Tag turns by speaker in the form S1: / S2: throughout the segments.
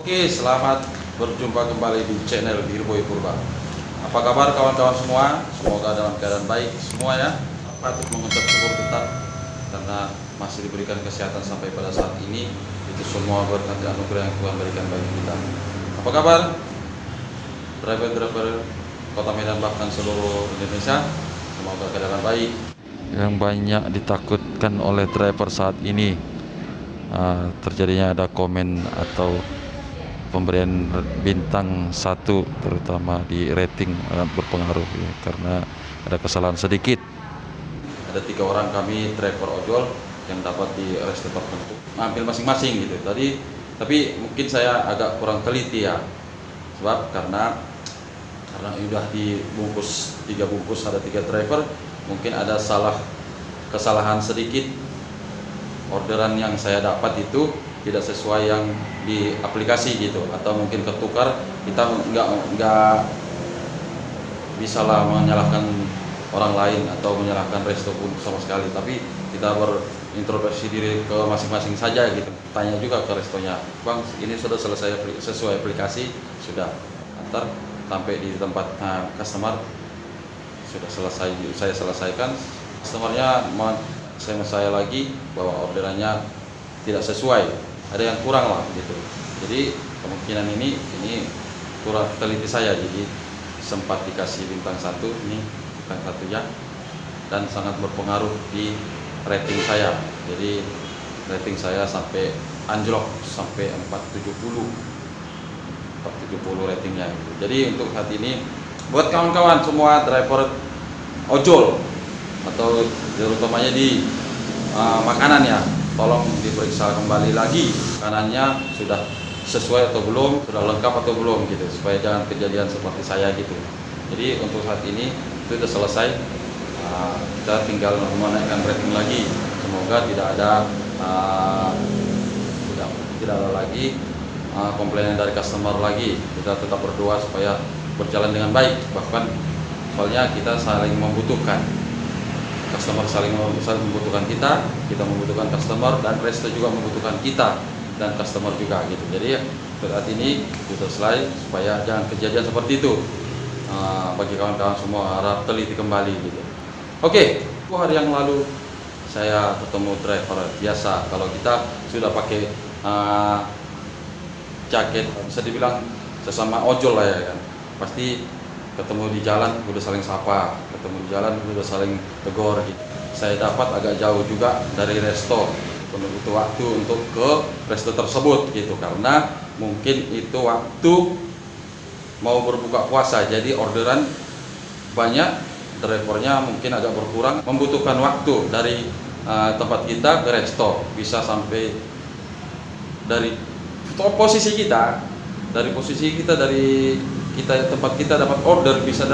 S1: Oke, selamat berjumpa kembali di channel Dirboy Purba. Apa kabar kawan-kawan semua? Semoga dalam keadaan baik semua ya. Patut mengucap syukur kita karena masih diberikan kesehatan sampai pada saat ini. Itu semua berkat anugerah yang Tuhan berikan bagi kita. Apa kabar driver-driver Kota Medan bahkan seluruh Indonesia? Semoga keadaan baik. Yang banyak ditakutkan oleh driver saat ini terjadinya ada komen atau pemberian bintang 1 terutama di rating berpengaruh ya, karena ada kesalahan sedikit. Ada 3 orang kami driver ojol yang dapat di resto tertentu ambil masing-masing gitu tadi, tapi mungkin saya agak kurang teliti ya, sebab karena sudah dibungkus 3 bungkus, ada 3 driver, mungkin ada kesalahan sedikit. Orderan yang saya dapat itu tidak sesuai yang di aplikasi gitu, atau mungkin ketukar. Kita nggak bisa lah menyalahkan orang lain atau menyalahkan resto pun sama sekali, tapi kita berintrospeksi diri ke masing-masing saja gitu. Tanya juga ke restonya, Bang, ini sudah selesai sesuai aplikasi? Sudah. Antar sampai di tempat customer sudah selesai, saya selesaikan. Customernya saya lagi bahwa orderannya tidak sesuai, ada yang kurang lah gitu. Jadi kemungkinan ini kurang teliti saya, jadi sempat dikasih bintang 1, ini bintang 1 ya, dan sangat berpengaruh di rating saya. Jadi rating saya sampai anjlok sampai 470 ratingnya gitu. Jadi untuk saat ini buat kawan-kawan semua driver ojol atau terutamanya di makanan ya, tolong diperiksa kembali lagi makanannya sudah sesuai atau belum, sudah lengkap atau belum gitu, supaya jangan kejadian seperti saya gitu. Jadi untuk saat ini itu sudah selesai, kita tinggal menaikkan rating lagi. Semoga tidak ada lagi komplainan dari customer lagi. Kita tetap berdoa supaya berjalan dengan baik, bahkan soalnya kita saling membutuhkan. Customer saling membutuhkan kita membutuhkan customer, dan resto juga membutuhkan kita dan customer juga gitu. Jadi saat ini sudah selesai, supaya jangan kejadian seperti itu. Bagi kawan-kawan semua harap teliti kembali gitu. Oke, hari yang lalu saya ketemu driver biasa. Kalau kita sudah pakai jaket, bisa dibilang sesama ojol lah ya kan, pasti ketemu di jalan udah saling sapa, ketemu di jalan udah saling tegur gitu. Saya dapat agak jauh juga dari resto, butuh waktu untuk ke resto tersebut gitu, karena mungkin itu waktu mau berbuka puasa, jadi orderan banyak, drivernya mungkin agak berkurang, membutuhkan waktu dari tempat kita ke resto, bisa sampai dari posisi kita dari tempat kita dapat order, bisa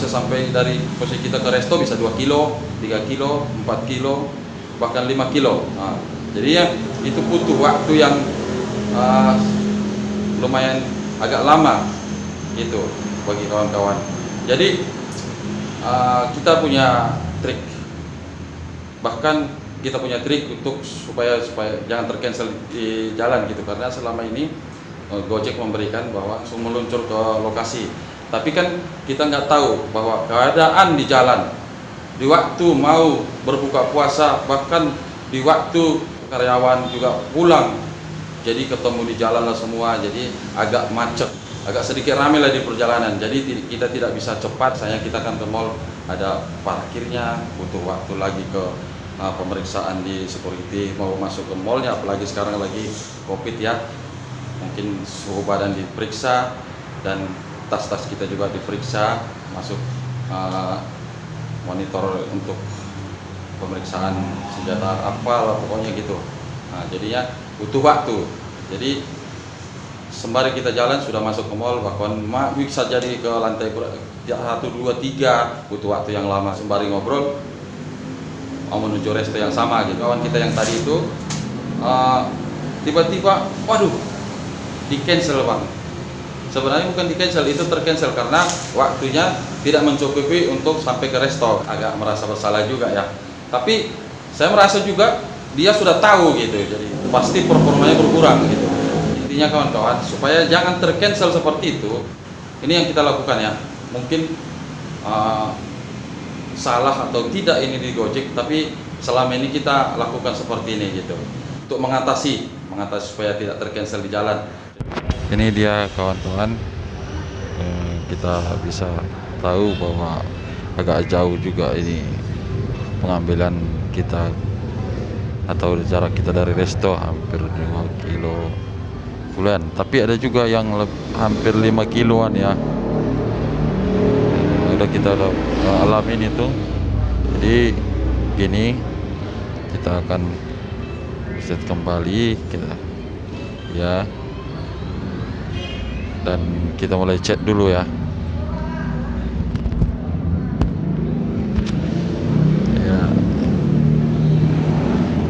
S1: sampai dari posisi kita ke resto bisa 2 kilo, 3 kilo, 4 kilo, bahkan 5 kilo. Jadi ya itu butuh waktu yang lumayan agak lama gitu bagi kawan-kawan. Jadi kita punya trik, bahkan kita punya trik untuk supaya jangan tercancel di jalan gitu, karena selama ini Gojek memberikan bahwa langsung meluncur ke lokasi, tapi kan kita nggak tahu bahwa keadaan di jalan di waktu mau berbuka puasa, bahkan di waktu karyawan juga pulang, jadi ketemu di jalan lah semua, jadi agak macet, agak sedikit ramai lah di perjalanan. Jadi kita tidak bisa cepat, sayang kita kan ke mall ada parkirnya, butuh waktu lagi ke pemeriksaan di security mau masuk ke mallnya, apalagi sekarang lagi COVID ya. Mungkin suhu badan diperiksa dan tas-tas kita juga diperiksa, masuk monitor untuk pemeriksaan senjata apa pokoknya gitu. Jadinya butuh waktu. Jadi sembari kita jalan sudah masuk ke mall, bahkan bisa jadi ke lantai 1, 2, 3, butuh waktu yang lama sembari ngobrol mau menuju resto yang sama gitu. Kawan kita yang tadi itu tiba-tiba waduh, di cancel Bang. Sebenarnya bukan di cancel, itu tercancel karena waktunya tidak mencukupi untuk sampai ke resto. Agak merasa bersalah juga ya, tapi saya merasa juga dia sudah tahu gitu, jadi pasti performanya berkurang gitu. Intinya kawan-kawan, supaya jangan tercancel seperti itu, ini yang kita lakukan ya. Mungkin salah atau tidak ini di Gojek, tapi selama ini kita lakukan seperti ini gitu, untuk mengatasi supaya tidak tercancel di jalan. Ini dia kawan-kawan, kita bisa tahu bahwa agak jauh juga ini pengambilan kita atau jarak kita dari resto, hampir 2 kilo bulan, tapi ada juga yang hampir 5 kiloan ya. Udah kita alamin itu. Jadi gini, kita akan set kembali kita ya, dan kita mulai chat dulu ya.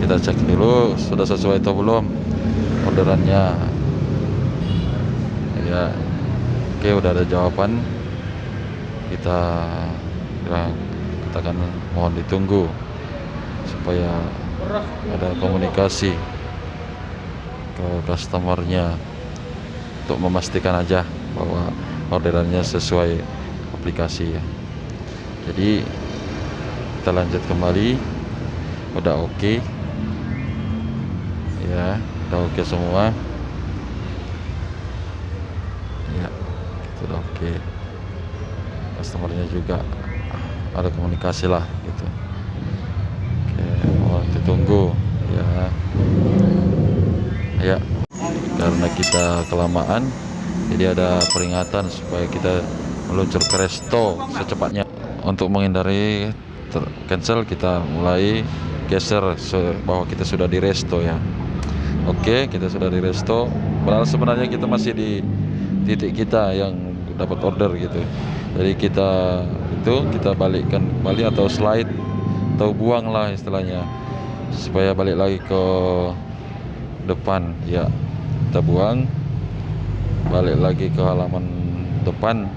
S1: Kita cek dulu sudah sesuai atau belum orderannya ya. Oke, udah ada jawaban. Kita akan mohon ditunggu supaya ada komunikasi ke customernya untuk memastikan aja bahwa orderannya sesuai aplikasi ya. Jadi kita lanjut kembali. Udah oke ya, udah oke semua ya, itu udah oke. Customernya juga ada komunikasi lah gitu. Oke, mohon ditunggu ya. Karena kita kelamaan, jadi ada peringatan supaya kita meluncur ke resto secepatnya. Untuk menghindari cancel, kita mulai geser bahwa kita sudah di resto ya. Oke, kita sudah di resto. Padahal sebenarnya kita masih di titik kita yang dapat order gitu. Jadi kita balikkan kembali atau slide atau buang lah istilahnya, supaya balik lagi ke depan ya. Kita buang, balik lagi ke halaman depan,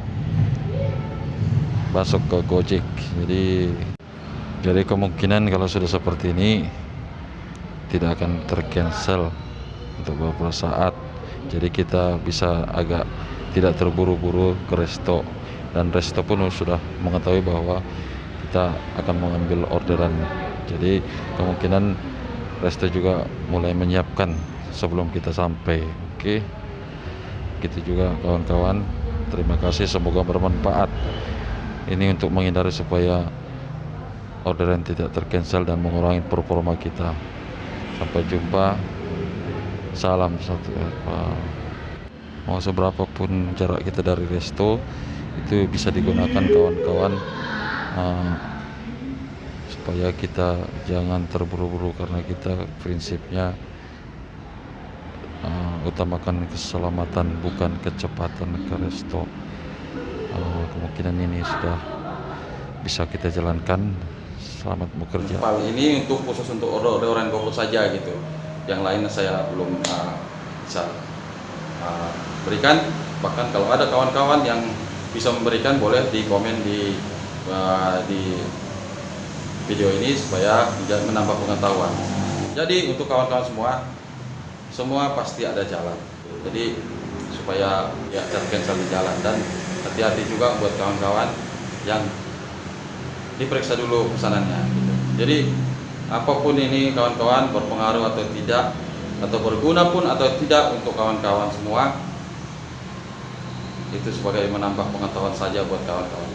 S1: masuk ke Gojek. Jadi kemungkinan kalau sudah seperti ini tidak akan tercancel untuk beberapa saat. Jadi kita bisa agak tidak terburu-buru ke resto, dan resto pun sudah mengetahui bahwa kita akan mengambil orderan. Jadi kemungkinan resto juga mulai menyiapkan sebelum kita sampai. Oke, gitu juga kawan-kawan. Terima kasih, semoga bermanfaat. Ini untuk menghindari supaya orderan tidak tercancel dan mengurangi performa kita. Sampai jumpa. Salam satu. Mau seberapa pun jarak kita dari resto, itu bisa digunakan kawan-kawan, supaya kita jangan terburu-buru, karena kita prinsipnya utamakan keselamatan bukan kecepatan ke resto. Kemungkinan ini sudah bisa kita jalankan. Selamat bekerja. Ini khusus untuk orderan GoFood saja gitu. Yang lain saya belum bisa berikan. Bahkan kalau ada kawan-kawan yang bisa memberikan, boleh di komen di video ini supaya menambah pengetahuan. Jadi untuk kawan-kawan semua pasti ada jalan. Jadi supaya ya tercancel di jalan, dan hati-hati juga buat kawan-kawan yang diperiksa dulu pesanannya gitu. Jadi apapun ini kawan-kawan, berpengaruh atau tidak, atau berguna pun atau tidak untuk kawan-kawan semua, itu sebagai menambah pengetahuan saja buat kawan-kawan.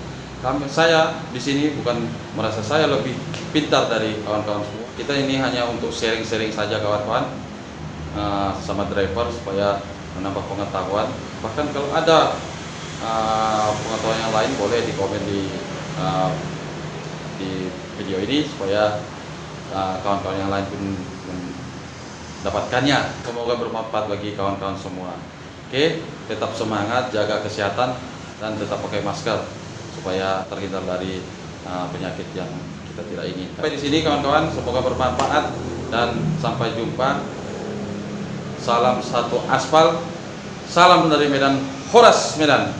S1: Saya di sini bukan merasa saya lebih pintar dari kawan-kawan semua. Kita ini hanya untuk sharing-sharing saja kawan-kawan, sama driver, supaya menambah pengetahuan. Bahkan kalau ada pengetahuan yang lain, boleh di komen di video ini supaya kawan-kawan yang lain pun mendapatkannya. Semoga bermanfaat bagi kawan-kawan semua. Oke, tetap semangat, jaga kesehatan, dan tetap pakai masker supaya terhindar dari penyakit yang kita tidak ingin. Sampai di sini kawan-kawan, semoga bermanfaat dan sampai jumpa. Salam satu aspal, salam dari Medan, Horas Medan.